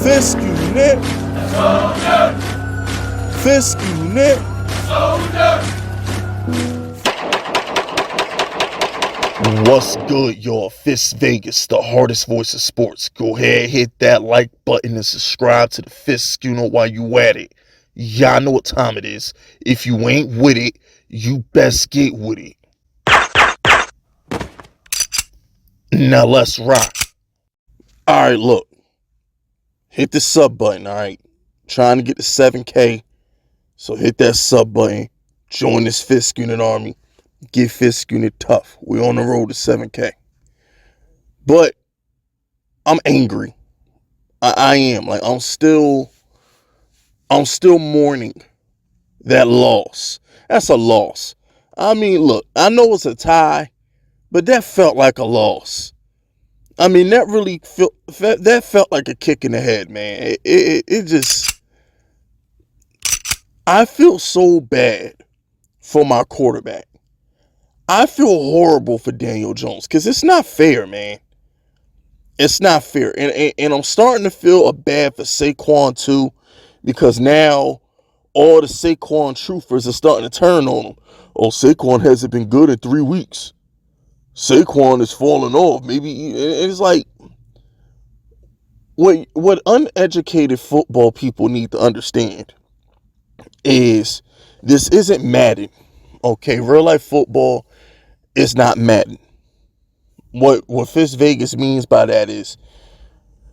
Fisk unit. Fisk unit. What's good, y'all? Fist Vegas, the hardest voice of sports. Go ahead, hit that like button and subscribe to the Fist unit while you at it. Y'all know what time it is. If you ain't with it, you best get with it. Now let's rock. Alright, look. Hit the sub button, alright? Trying to get to 7K. So hit that sub button. Join this Fist unit army. Get Fist unit tough. We're on the road to 7K. But I'm angry. I am. Like I'm still mourning that loss. That's a loss. I mean, look, I know it's a tie, but that felt like a loss. I mean, that felt like a kick in the head, man. It just, I feel so bad for my quarterback. I feel horrible for Daniel Jones because it's not fair, man. It's not fair. And I'm starting to feel bad for Saquon too, because now all the Saquon truthers are starting to turn on him. Oh, Saquon hasn't been good in 3 weeks. Saquon is falling off. Maybe it's like what uneducated football people need to understand is this isn't Madden. Okay, real life football is not Madden. What Fist Vegas means by that is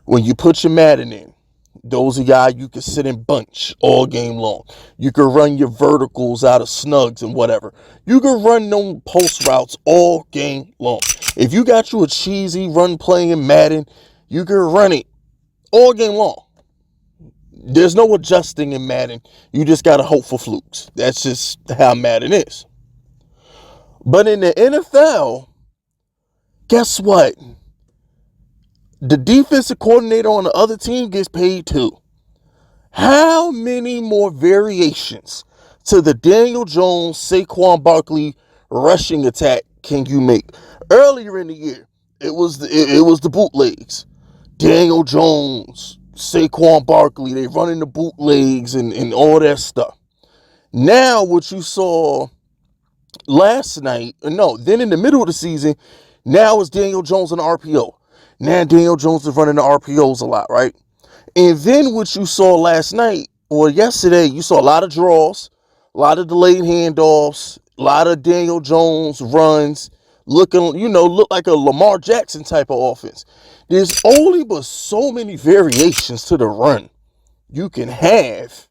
when you put your Madden in, those are guys you can sit and bunch all game long. You can run your verticals out of snugs and whatever. You can run them post routes all game long. If you got you a cheesy run playing in Madden, you can run it all game long. There's no adjusting in Madden. You just got to hope for flukes. That's just how Madden is. But in the NFL, guess what? The defensive coordinator on the other team gets paid too. How many more variations to the Daniel Jones, Saquon Barkley rushing attack can you make? Earlier in the year, it was the bootlegs. Daniel Jones, Saquon Barkley, they running the bootlegs and all that stuff. Now what you saw last night, then in the middle of the season, now it's Daniel Jones and RPO. Now Daniel Jones is running the RPOs a lot, right? And then what you saw last night, or yesterday, you saw a lot of draws, a lot of delayed handoffs, a lot of Daniel Jones runs, look like a Lamar Jackson type of offense. There's only but so many variations to the run you can have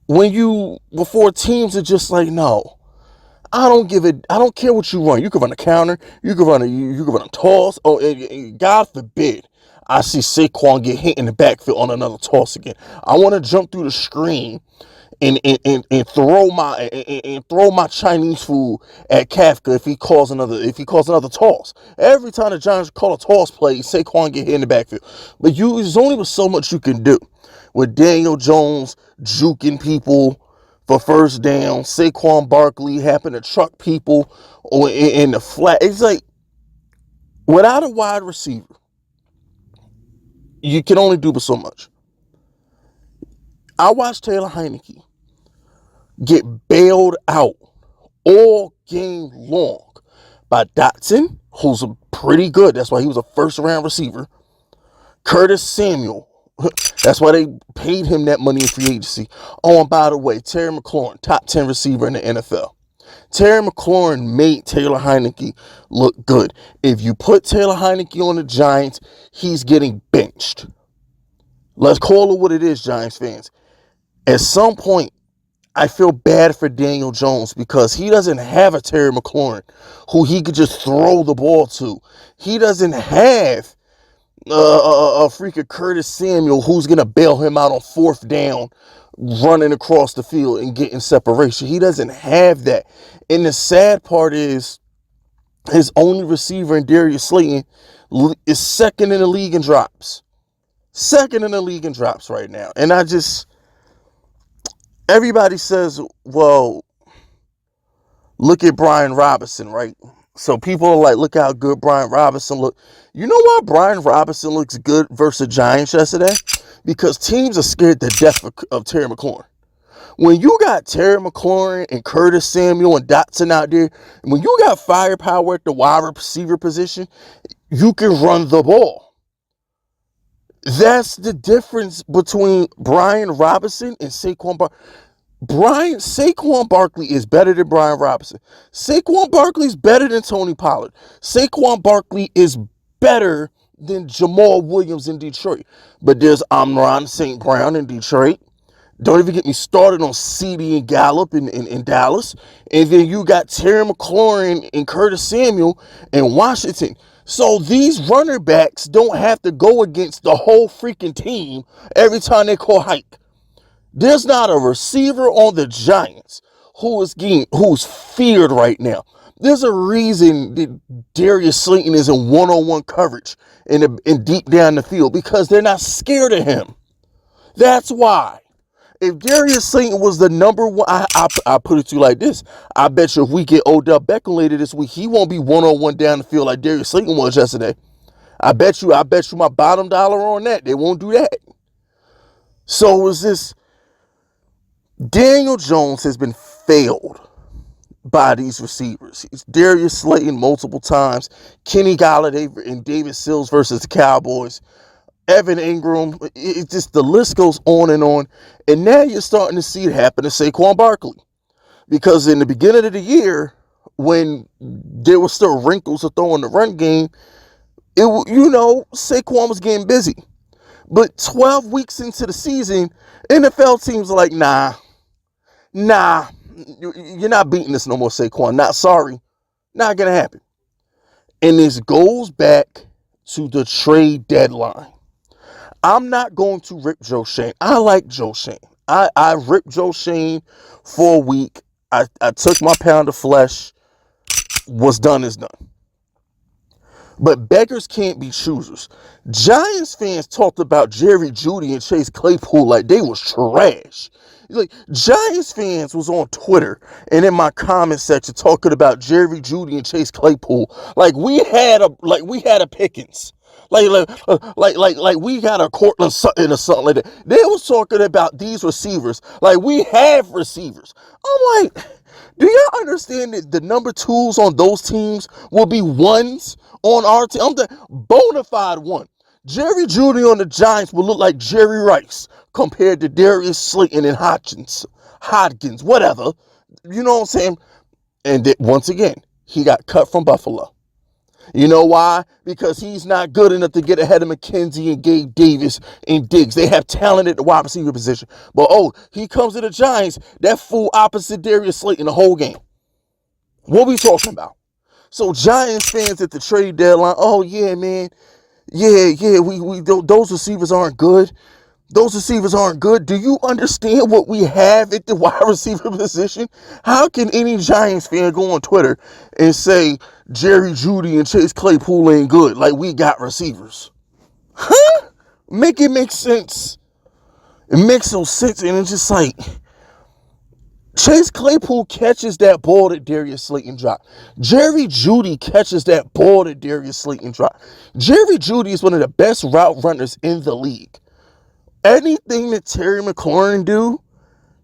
before teams are just like, no. I don't care what you run. You can run a counter. You can run a toss. Oh, and God forbid I see Saquon get hit in the backfield on another toss again. I want to jump through the screen and throw my Chinese food at Kafka if he calls another toss. Every time the Giants call a toss play, Saquon get hit in the backfield. But there's only so much you can do with Daniel Jones juking people for first down. Saquon Barkley happen to truck people in the flat. It's like, without a wide receiver, you can only do but so much. I watched Taylor Heineke get bailed out all game long by Dotson, who's pretty good. That's why he was a first-round receiver. Curtis Samuel. That's why they paid him that money in free agency. Oh, and by the way, Terry McLaurin, top 10 receiver in the NFL. Terry McLaurin made Taylor Heineke look good. If you put Taylor Heineke on the Giants, he's getting benched. Let's call it what it is, Giants fans. At some point, I feel bad for Daniel Jones because he doesn't have a Terry McLaurin who he could just throw the ball to. He doesn't have a freaking Curtis Samuel who's going to bail him out on fourth down, running across the field and getting separation. He doesn't have that. And the sad part is his only receiver in Darius Slayton is second in the league in drops. Second in the league in drops right now. And everybody says, well, look at Brian Robinson, right? So people are like, look how good Brian Robinson look. You know why Brian Robinson looks good versus the Giants yesterday? Because teams are scared to death of Terry McLaurin. When you got Terry McLaurin and Curtis Samuel and Dotson out there, when you got firepower at the wide receiver position, you can run the ball. That's the difference between Brian Robinson and Saquon Barkley. Saquon Barkley is better than Brian Robinson. Saquon Barkley is better than Tony Pollard. Saquon Barkley is better than Jamal Williams in Detroit. But there's Amon St. Brown in Detroit. Don't even get me started on CD and Gallup in Dallas. And then you got Terry McLaurin and Curtis Samuel in Washington. So these running backs don't have to go against the whole freaking team every time they call hike. There's not a receiver on the Giants who's feared right now. There's a reason that Darius Slayton is in one-on-one coverage and deep down the field, because they're not scared of him. That's why. If Darius Slayton was the number one, I put it to you like this. I bet you if we get Odell Beckham later this week, he won't be one-on-one down the field like Darius Slayton was yesterday. I bet you my bottom dollar on that. They won't do that. So is this Daniel Jones has been failed by these receivers. It's Darius Slayton multiple times, Kenny Golladay and David Sills versus the Cowboys, Evan Ingram. It just, the list goes on. And now you're starting to see it happen to Saquon Barkley. Because in the beginning of the year, when there were still wrinkles to throw in the run game, Saquon was getting busy. But 12 weeks into the season, NFL teams are like, nah, you're not beating this no more, Saquon. Not sorry. Not going to happen. And this goes back to the trade deadline. I'm not going to rip Joe Schoen. I like Joe Schoen. I ripped Joe Schoen for a week. I took my pound of flesh. What's done is done. But beggars can't be choosers. Giants fans talked about Jerry Jeudy and Chase Claypool like they was trash. Like, Giants fans was on Twitter and in my comment section talking about Jerry Jeudy and Chase Claypool like we had a Pickens. Like we got a Cortland Sutton or something like that. They was talking about these receivers like we have receivers. I'm like, do y'all understand that the number twos on those teams will be ones on our team? I'm the bona fide one. Jerry Jeudy on the Giants will look like Jerry Rice compared to Darius Slayton and Hodgins, whatever. You know what I'm saying? And once again, he got cut from Buffalo. You know why? Because he's not good enough to get ahead of McKenzie and Gabe Davis and Diggs. They have talent at the wide receiver position. But, he comes to the Giants, that fool opposite Darius Slayton the whole game. What we talking about? So Giants fans at the trade deadline, yeah, man. Yeah, we those receivers aren't good. Those receivers aren't good. Do you understand what we have at the wide receiver position? How can any Giants fan go on Twitter and say Jerry Jeudy and Chase Claypool ain't good? Like we got receivers. Huh? Make it make sense. It makes no sense. And it's just like, Chase Claypool catches that ball that Darius Slayton dropped. Jerry Jeudy catches that ball that Darius Slayton dropped. Jerry Jeudy is one of the best route runners in the league. Anything that Terry McLaurin do,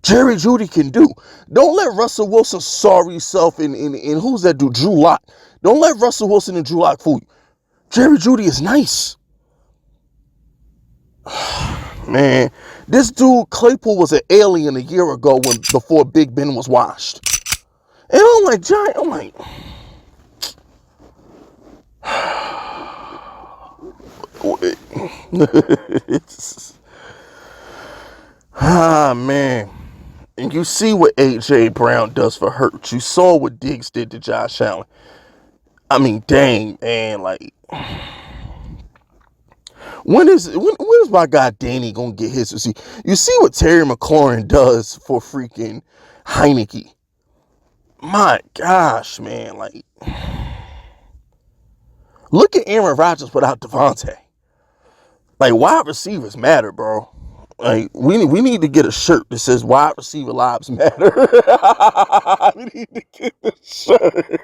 Jerry Jeudy can do. Don't let Russell Wilson sorry yourself in who's that dude? Drew Lock. Don't let Russell Wilson and Drew Lock fool you. Jerry Jeudy is nice. Man, this dude Claypool was an alien a year ago before Big Ben was washed. And I'm like, man. And you see what A.J. Brown does for Hurts. You saw what Diggs did to Josh Allen. I mean, dang, man, like, when is my guy Danny gonna get his receipt? You see what Terry McLaurin does for freaking Heineke. My gosh, man, like, look at Aaron Rodgers without Devontae. Like, wide receivers matter, bro. Like, we need to get a shirt that says wide receiver lives matter. We need to get the shirt.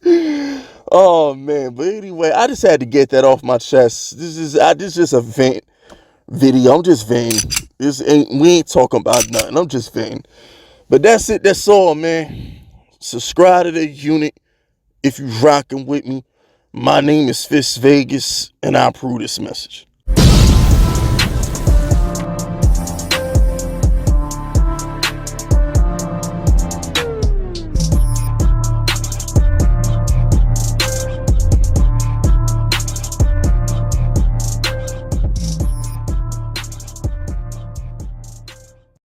Oh man, but anyway, I just had to get that off my chest. This is just a vent video. I'm just venting. We ain't talking about nothing. I'm just venting. But that's it. That's all, man. Subscribe to the unit if you rocking with me. My name is Fist Vegas, and I approve this message.